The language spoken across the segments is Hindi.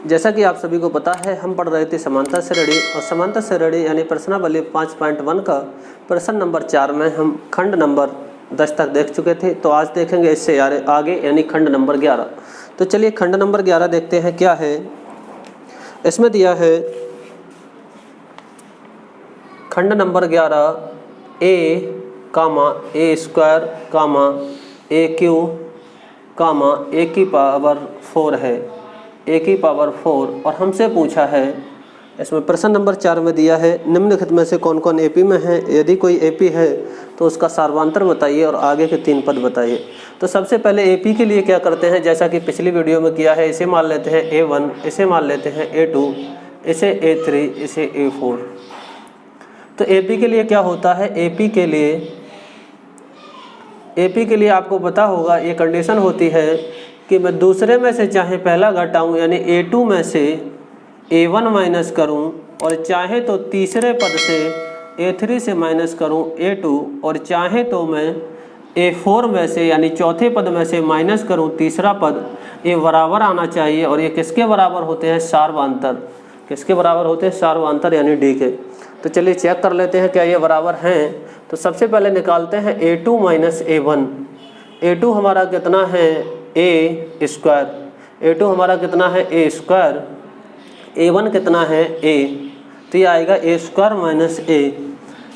जैसा कि आप सभी को पता है, हम पढ़ रहे थे समांतर श्रेणी, और समांतर श्रेणी यानी प्रश्नावली 5.1 का प्रश्न नंबर 4 में हम खंड नंबर 10 तक देख चुके थे। तो आज देखेंगे इससे आगे यानी खंड नंबर 11। तो चलिए खंड नंबर 11 देखते हैं क्या है। इसमें दिया है खंड number 11 a, a square, a Q, a की पावर 4 है, a की पावर 4। और हमसे पूछा है, इसमें प्रश्न नंबर 4 में दिया है निम्नलिखित में से कौन कौन एपी में है। यदि कोई एपी है तो उसका सार्वधातुक बताइए और आगे के 3 पद बताइए। तो सबसे पहले एपी के लिए क्या करते हैं, जैसा कि पिछली वीडियो में किया है, इसे मान लेते हैं A1, इसे मान लेते हैं A2, इसे A3, इसे A4। तो एपी के लिए क्या होता है, एपी के लिए आपको पता होगा, ये कंडीशन होती है कि मैं दूसरे में से चाहे पहला घटाऊं, यानी A2 में से A1 माइनस करूं, और चाहे तो तीसरे पद से A3 से माइनस करूं A2, और चाहे तो मैं A4 में से यानी चौथे पद में से माइनस करूं तीसरा पद। ये बराबर आना चाहिए, और ये किसके बराबर होते हैं, सार्वधातुक। किसके बराबर होते हैं, सार्वधातुक यानी डी के। तो चलिए चेक कर लेते हैं क्या ये बराबर हैं। तो सबसे पहले निकालते हैं A2 माइनस A1। A2 हमारा कितना है, A स्क्वायर। A2 हमारा कितना है, A स्क्वायर। A1 कितना है, A। तो ये आएगा A स्क्वायर माइनस A।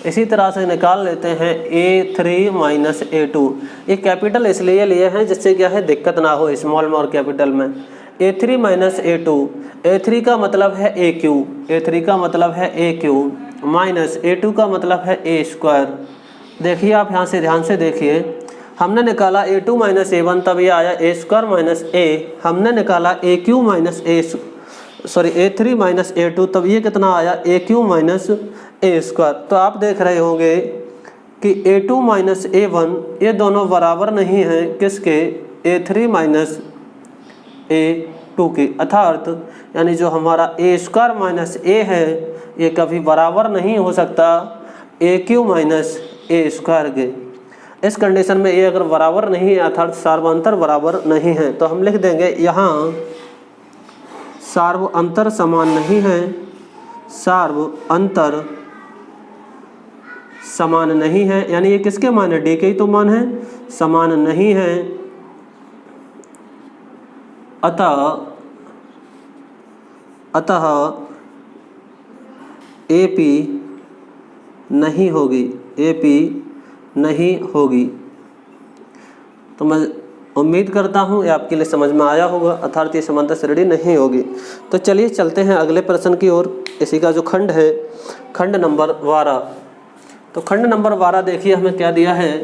इसी तरह से निकाल लेते हैं A3 माइनस A2। ये कैपिटल इसलिए लिए हैं जिससे क्या है, दिक्कत ना हो स्मॉल में और कैपिटल में। A3 माइनस A2, A3 का मतलब है AQ, A3 का मतलब है AQ, माइनस A2 का मतलब है A स्क्वायर। देखिए आप यहाँ से ध्यान से देखिए, हमने निकाला A2 माइनस A1, तब ये आया A स्क्वायर माइनस A। हमने निकाला AQ minus A3 minus A2, तब ये कितना आया, AQ माइनस A स्क्वायर। तो आप देख रहे होंगे कि A2 माइनस A1 ये दोनों बराबर नहीं हैं किसके, A3 माइनस A2 की। अर्थात यानी जो हमारा A स्क्वायर माइनस A है ये कभी बराबर नहीं हो सकता AQ माइनस A स्क्वायर के। इस कंडीशन में ये अगर बराबर नहीं है अर्थात सार्वधातुक बराबर नहीं है, तो हम लिख देंगे यहाँ सार्वधातुक समान नहीं है, सार्वधातुक समान नहीं है, यानी ये किसके मान है, डी के ही तो मान है, समान नहीं है। अतः एपी नहीं होगी, एपी नहीं होगी। तो मैं उम्मीद करता हूँ ये आपके लिए समझ में आया होगा, अर्थात ये समांतर श्रेणी नहीं होगी। तो चलिए चलते हैं अगले प्रश्न की ओर। इसी का जो खंड है, खंड नंबर 12। तो खंड नंबर 12 देखिए हमें क्या दिया है।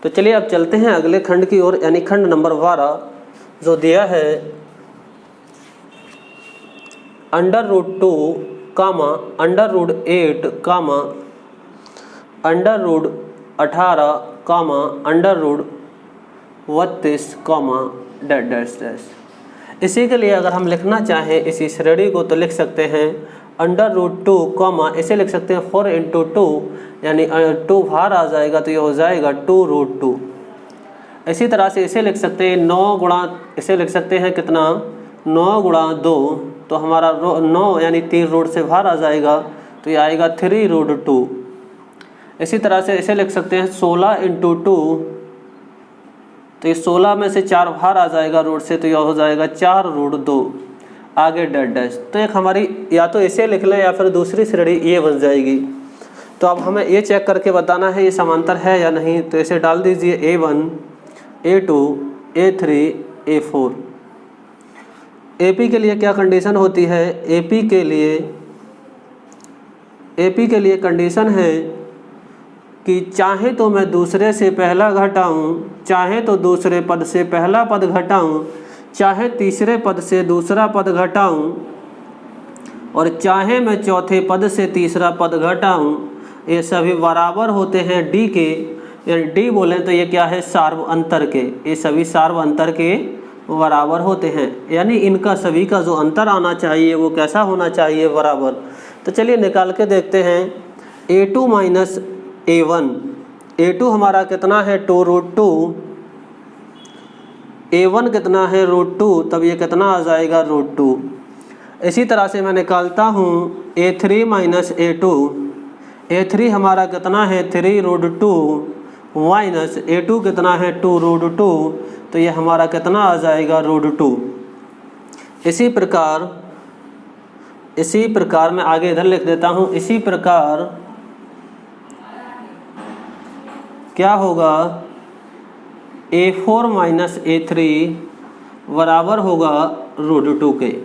तो चलिए अब चलते हैं अगले खंड की ओर, यानी खंड नंबर 12 जो दिया है √2, √8, √18, √32, इसी के लिए अगर हम लिखना चाहें इसी श्रेणी को तो लिख सकते हैं √2, इसे लिख सकते हैं 4 × 2, यानी 2 बाहर आ जाएगा तो ये हो जाएगा 2√2। इसी तरह से इसे लिख सकते हैं 9 गुणा, इसे लिख सकते हैं कितना, 9 गुणा 2, तो हमारा 9 यानी 3 रूट से बाहर आ जाएगा तो ये आएगा 3√2। इसी तरह से इसे लिख सकते हैं 16 × 2, तो ये 16 में से 4 बाहर आ जाएगा रूट से, तो यह हो जाएगा 4√2। आगे डैश। तो एक हमारी या तो इसे लिख लें या फिर दूसरी श्रेणी ये बन जाएगी। तो अब हमें ये चेक करके बताना है ये समांतर है या नहीं। तो इसे डाल दीजिए A1, A2, A3, A4। AP के लिए क्या कंडीशन होती है, AP के लिए कंडीशन है कि चाहे तो मैं दूसरे से पहला घटाऊं, चाहे तो दूसरे पद से पहला पद घटाऊं, चाहे तीसरे पद से दूसरा पद घटाऊं, और चाहे मैं चौथे पद से तीसरा पद घटाऊं, ये सभी बराबर होते हैं डी के। यानी डी बोलें तो ये क्या है, सार्वधातुक के। ये सभी सार्वधातुक के बराबर होते हैं, यानी इनका सभी का जो अंतर आना चाहिए वो कैसा होना चाहिए, बराबर। तो चलिए निकाल के देखते हैं। A2 माइनस A1 A2 हमारा कितना है 2√2, A1 कितना है √2, तब ये कितना आ जाएगा √2। इसी तरह से मैं निकालता हूँ A3 माइनस A2, A3 हमारा कितना है 3√2 माइनस A2 कितना है 2√2, तो ये हमारा कितना आ जाएगा √2। इसी प्रकार मैं आगे इधर लिख देता हूँ। इसी प्रकार क्या होगा A4 माइनस A3 बराबर होगा √2 के।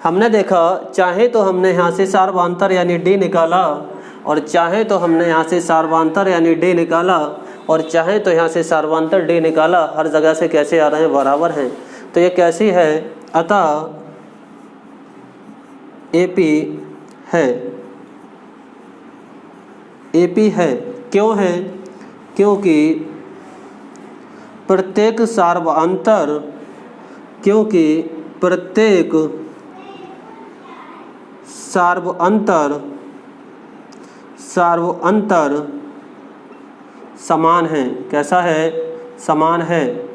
हमने देखा चाहे तो हमने यहाँ से सार्वधातुक यानी D निकाला, और चाहे तो हमने यहाँ से सार्वधातुक यानी D निकाला, और चाहे तो यहाँ से सार्वधातुक D निकाला। हर जगह से कैसे आ रहे हैं, बराबर हैं। तो ये कैसी है, अतः AP है, AP है। क्यों है? क्योंकि प्रत्येक सार्वअंतर समान है। कैसा है? समान है।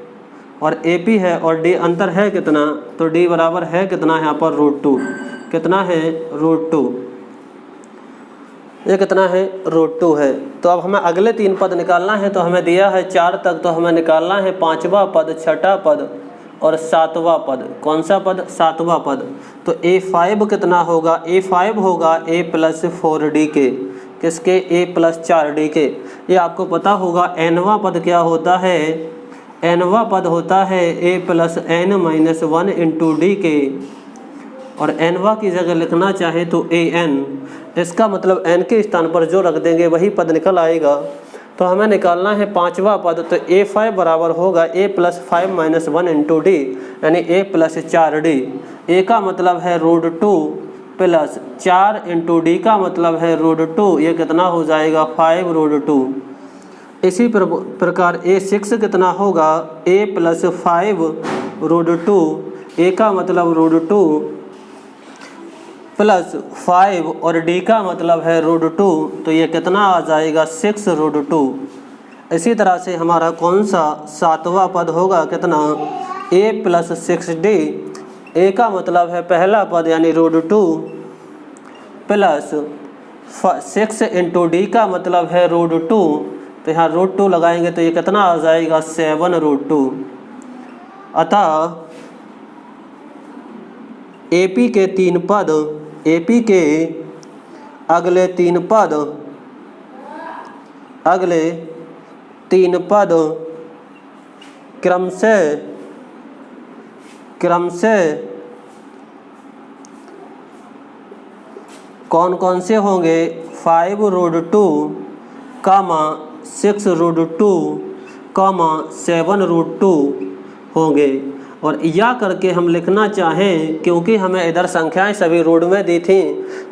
और AP है और D अंतर है कितना, तो D बराबर है कितना यहाँ पर √2। कितना है? √2। ये कितना है? √2 है। तो अब हमें अगले 3 पद निकालना है। तो हमें दिया है 4 तक, तो हमें निकालना है 5वां पद, 6ठा पद और 7वां पद। कौन सा पद? 7वां पद। तो A5 कितना होगा? A5 होगा A + 4D के। किसके? A + 4D के। ये आपको पता होगा। nवां पद क्या होता है? nवां पद होता है A + n - 1 × D के। और nवां की जगह लिखना चाहे तो an, इसका मतलब n के स्थान पर जो रख देंगे वही पद निकल आएगा। तो हमें निकालना है 5वां पद। तो A5 बराबर होगा A + 5 - 1 × D, यानी A + 4D। A का मतलब है √2 प्लस 4 × D का मतलब है √2। ये कितना हो जाएगा? 5 √2। इसी प्रकार A6 कितना होगा? A + 5 √2। A का मतलब √2 प्लस 5 और D का मतलब है √2। तो ये कितना आ जाएगा? 6 √2। इसी तरह से हमारा कौन सा 7वां पद होगा? कितना? A + 6D। A का मतलब है पहला पद यानी √2 प्लस 6 × D का मतलब है √2। तो यहाँ √2 लगाएंगे तो ये कितना आ जाएगा? 7 √2। अतः AP के 3 पद, AP के अगले 3 पद क्रमशः कौन से होंगे? 5 √2, 6 √2, 7 √2 होंगे। और या करके हम लिखना चाहें, क्योंकि हमें इधर संख्याएं सभी रूट में दी थी,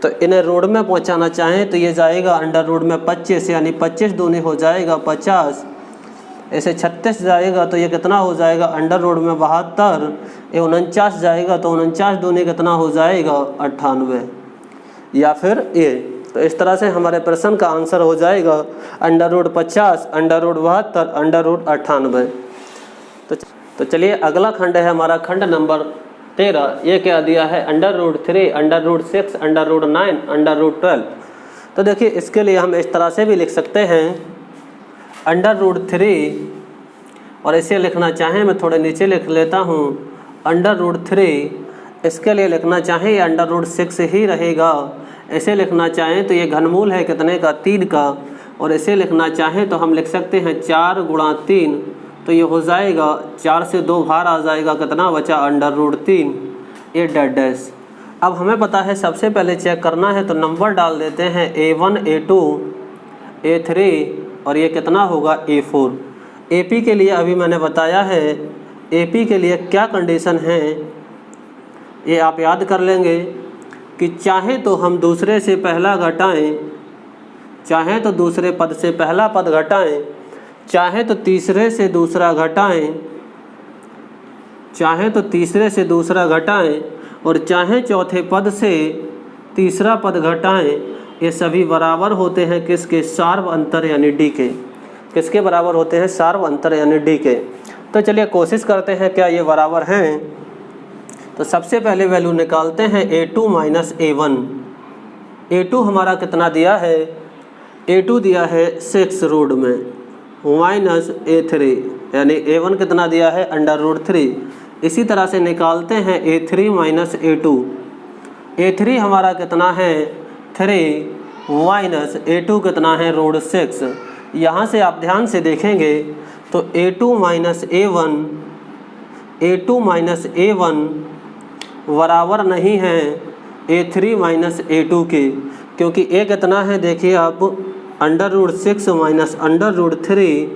तो इन्हें रूट में पहुंचाना चाहें तो ये जाएगा अंडर रूट में 25, यानी 25 दूनी हो जाएगा 50। ऐसे 36 जाएगा तो ये कितना हो जाएगा? अंडर रूट में 72। ये 49 जाएगा तो 49 दूनी कितना हो जाएगा? 98। या फिर ये, तो इस तरह से हमारे प्रश्न का आंसर हो जाएगा under root 50, under root 72, under root 98। तो चलिए अगला खंड है हमारा खंड नंबर 13। ये क्या दिया है? Under root 3, under root 6, under root 9, under root 12। तो देखिए इसके लिए हम इस तरह से भी लिख सकते हैं अंडर रूट 3, और इसे लिखना चाहें मैं थोड़े नीचे लिख लेता हूँ अंडर रूट 3। इसके लिए लिखना चाहें ये अंडर रूट 6 ही रहेगा। इसे लिखना चाहें तो ये घनमूल है कितने का? 3 का। और इसे लिखना चाहें तो हम लिख सकते हैं 4 × 3। तो ये हो जाएगा 4 से 2 बाहर आ जाएगा, कितना बचा? Under root 3। ये डैश। अब हमें पता है सबसे पहले चेक करना है तो नंबर डाल देते हैं A1, A2, A3 और ये कितना होगा? A4। AP के लिए अभी मैंने बताया है AP के लिए क्या कंडीशन है, ये आप याद कर लेंगे कि चाहे तो हम दूसरे से पहला घटाएं, चाहे तो दूसरे पद से पहला पद घटाएं, चाहे तो तीसरे से दूसरा घटाएं, चाहे तो तीसरे से दूसरा घटाएं, और चाहे चौथे पद से तीसरा पद घटाएं। ये सभी बराबर होते हैं किसके? सार्व अंतर यानी D के। किसके बराबर होते हैं? सार्व अंतर यानी डी के। तो चलिए कोशिश करते हैं क्या ये बराबर हैं। तो सबसे पहले वैल्यू निकालते हैं A2 माइनस A1। A2 हमारा कितना दिया है? A2 दिया है 6 रूट में माइनस A3 यानी A1 कितना दिया है? √3। इसी तरह से निकालते हैं A3 माइनस A2। A3 हमारा कितना है? 3 माइनस A2 कितना है? √6। यहाँ से आप ध्यान से देखेंगे तो A2 माइनस A1 बराबर नहीं है A3 माइनस A2 के, क्योंकि A कितना है देखिए आप √6 माइनस √3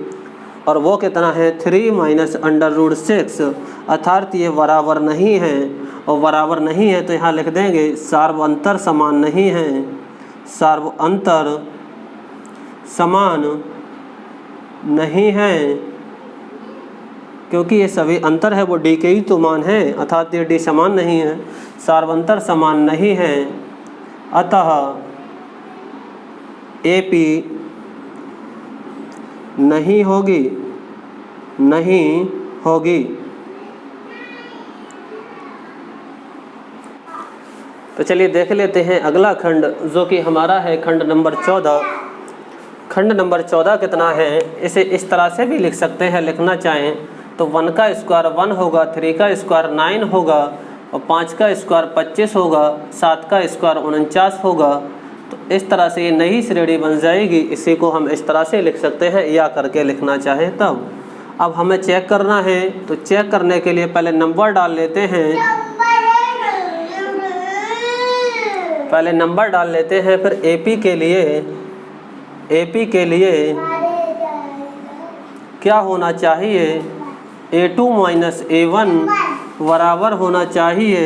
और वो कितना है? 3 माइनस √6, अर्थात ये बराबर नहीं है। और बराबर नहीं है तो यहाँ लिख देंगे सार्व अंतर समान नहीं है, सार्व अंतर समान नहीं है, क्योंकि ये सभी अंतर है वो डी के ही तो मान है, अर्थात ये डी समान नहीं है, सार्वंतर समान नहीं है। अतः AP नहीं होगी। तो चलिए देख लेते हैं अगला खंड, जो कि हमारा है खंड नंबर 14। खंड नंबर 14 कितना है? इसे इस तरह से भी लिख सकते हैं, लिखना चाहें तो 1 का स्क्वायर 1 होगा, 3 का स्क्वायर 9 होगा और 5 का स्क्वायर 25 होगा, 7 का स्क्वायर 49 होगा। तो इस तरह से ये नई श्रेणी बन जाएगी। इसी को हम इस तरह से लिख सकते हैं या करके लिखना चाहें तब। अब हमें चेक करना है, तो चेक करने के लिए पहले नंबर डाल लेते हैं, फिर AP के लिए क्या होना चाहिए? A2 माइनस A1 बराबर होना चाहिए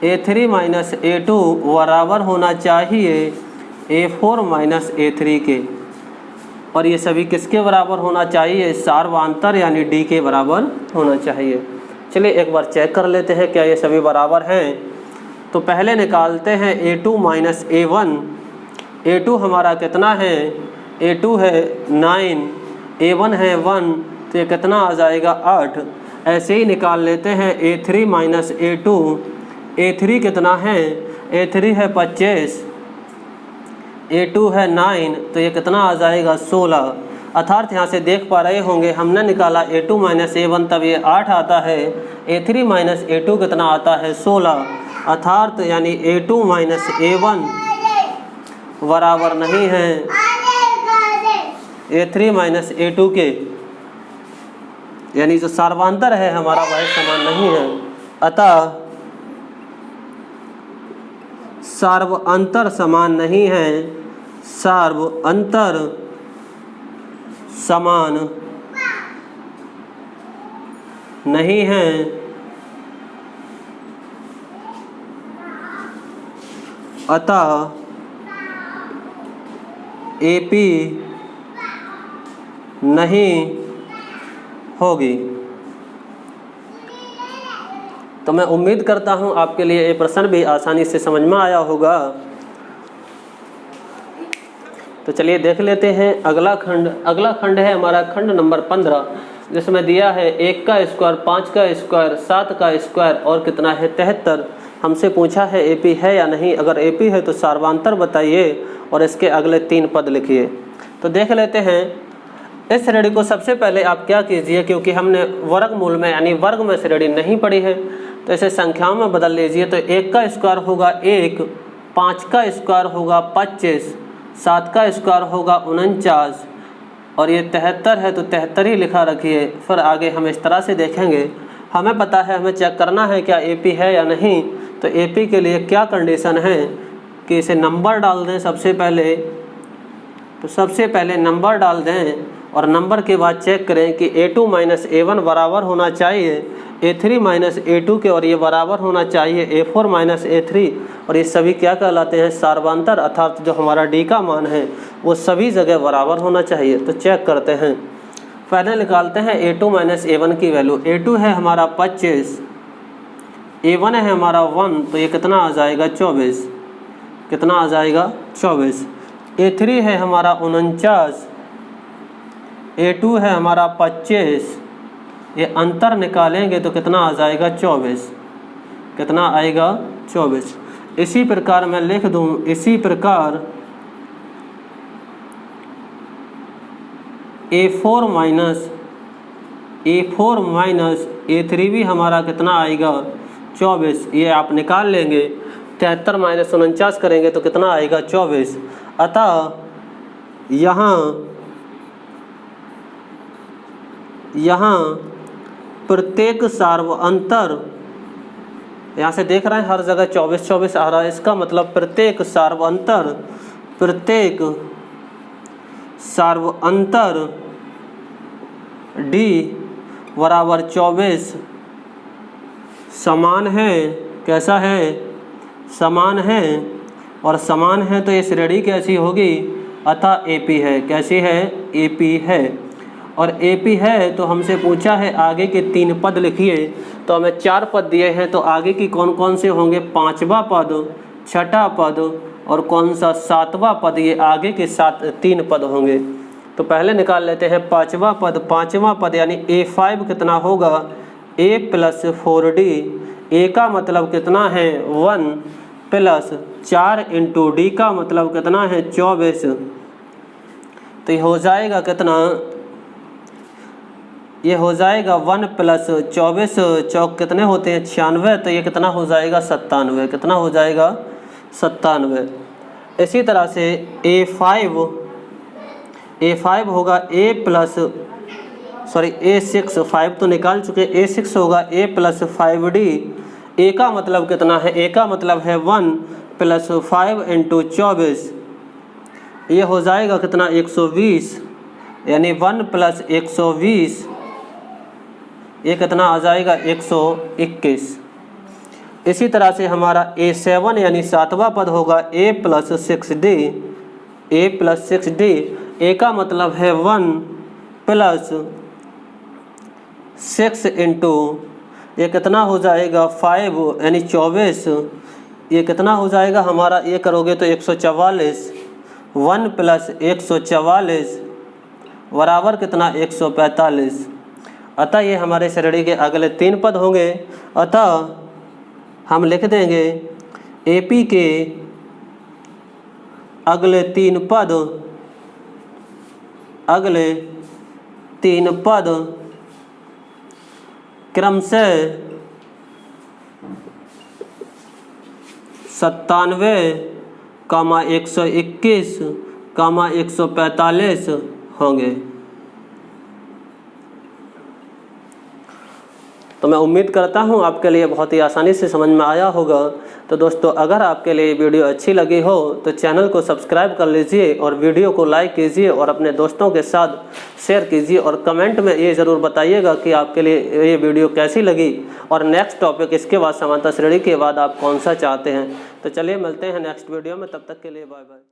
A3 माइनस A2 बराबर होना चाहिए A4 माइनस A3 के। और ये सभी किसके बराबर होना चाहिए? सार्वांतर यानी डी के बराबर होना चाहिए। चलिए एक बार चेक कर लेते हैं क्या ये सभी बराबर हैं। तो पहले निकालते हैं A2 माइनस A1। A2 हमारा कितना है? A2 है 9, A1 है 1, तो ये कितना आ जाएगा? 8। ऐसे ही निकाल लेते हैं A3 माइनस A2। A3 कितना है? A3 है 25, A2 है 9, तो ये कितना आ जाएगा? 16। अर्थात यहाँ से देख पा रहे होंगे हमने निकाला A2 माइनस A1 तब ये 8 आता है, A3 माइनस A2 कितना आता है? 16। अर्थात यानी A2 माइनस A1 बराबर नहीं है A3 माइनस A2 के, यानी जो सार्वांतर है हमारा वह समान नहीं है। अतः सार्व अंतर समान नहीं है, सार्व अंतर समान नहीं है। अतः AP नहीं होगी। तो मैं उम्मीद करता हूं आपके लिए ये प्रश्न भी आसानी से समझ में आया होगा। तो चलिए देख लेते हैं अगला खंड है हमारा खंड नंबर 15, जिसमें दिया है 1 का स्क्वायर, 5 का स्क्वायर, 7 का स्क्वायर और कितना है? 73। हमसे पूछा है AP है या नहीं। अगर AP है तो सार्वांतर बताइए और इसके अगले 3 पद लिखिए। तो देख लेते हैं इस श्रेणी को। सबसे पहले आप क्या कीजिए, क्योंकि हमने वर्गमूल में यानी वर्ग में श्रेणी नहीं पढ़ी है, तो इसे संख्याओं में बदल लीजिए। तो 1 का स्क्वायर होगा 1, 5 का स्क्वायर होगा 25, 7 का स्क्वायर होगा 49 और ये 73 है तो 73 ही लिखा रखिए। फिर आगे हम इस तरह से देखेंगे। हमें पता है, हमें चेक करना है क्या AP है या नहीं। तो AP के लिए क्या कंडीशन है कि इसे नंबर डाल दें सबसे पहले। तो सबसे पहले नंबर डाल दें और नंबर के बाद चेक करें कि A2 माइनस A1 बराबर होना चाहिए A3 माइनस A2 के, और ये बराबर होना चाहिए A4 माइनस A3। और ये सभी क्या कहलाते हैं? सार्वांतर, अर्थात जो हमारा D का मान है वो सभी जगह बराबर होना चाहिए। तो चेक करते हैं। पहले निकालते हैं A2 माइनस A1 की वैल्यू। A2 है हमारा 25, A1 है हमारा 1, तो ये कितना आ जाएगा? 24। कितना आ जाएगा? 24। A3 है हमारा 49, A2 है हमारा 25, ये अंतर निकालेंगे तो कितना आ जाएगा 24, कितना आएगा 24। इसी प्रकार मैं लिख दूं, इसी प्रकार A4 माइनस A3 भी हमारा कितना आएगा 24, ये आप निकाल लेंगे। 73 माइनस 49 करेंगे तो कितना आएगा 24। अतः यहाँ प्रत्येक सार्वअंतर, यहाँ से देख रहे हैं हर जगह 24 आ रहा है, इसका मतलब प्रत्येक सार्वअंतर D बराबर 24 समान है। कैसा है? समान है। और समान है तो ये श्रेणी कैसी होगी? अतः AP है। कैसी है? AP है। और AP है तो हमसे पूछा है आगे के 3 पद लिखिए, तो हमें 4 पद दिए हैं, तो आगे की कौन कौन से होंगे? 5वां पद, 6ठा पद और कौन सा 7वां पद, ये आगे के 3 पद होंगे। तो पहले निकाल लेते हैं 5वां पद। 5वां पद यानी A5 कितना होगा? A + 4D। A का मतलब कितना है? 1 + 4 × D का मतलब कितना है? 24। तो ये हो जाएगा कितना? ये हो जाएगा 1 + 24 चौक कितने होते हैं? 96। तो ये कितना हो जाएगा? 97। कितना हो जाएगा? 97। इसी तरह से A5 होगा A6, 5 तो निकाल चुके। A6 होगा A + 5D। A का मतलब कितना है? A का मतलब है 1 + 5 × 24। ये हो जाएगा कितना? 120, यानी 1 + 120, ये कितना आ जाएगा? 121। इसी तरह से हमारा A7 यानी 7वां पद होगा A + 6D। A + 6D, A का मतलब है 1 + 6 × ये कितना हो जाएगा? 5 यानी 24। ये कितना हो जाएगा हमारा? ये करोगे तो 144। 1 + 144 बराबर कितना? 145। अतः ये हमारे श्रेणी के अगले 3 पद होंगे। अतः हम लिख देंगे AP के अगले 3 पद क्रमशः 97, 121, 145 होंगे। तो मैं उम्मीद करता हूँ आपके लिए बहुत ही आसानी से समझ में आया होगा। तो दोस्तों, अगर आपके लिए वीडियो अच्छी लगी हो तो चैनल को सब्सक्राइब कर लीजिए और वीडियो को लाइक कीजिए और अपने दोस्तों के साथ शेयर कीजिए और कमेंट में ये ज़रूर बताइएगा कि आपके लिए ये वीडियो कैसी लगी और नेक्स्ट टॉपिक इसके बाद समानता श्रेणी के बाद आप कौन सा चाहते हैं। तो चलिए मिलते हैं नेक्स्ट वीडियो में, तब तक के लिए बाय बाय।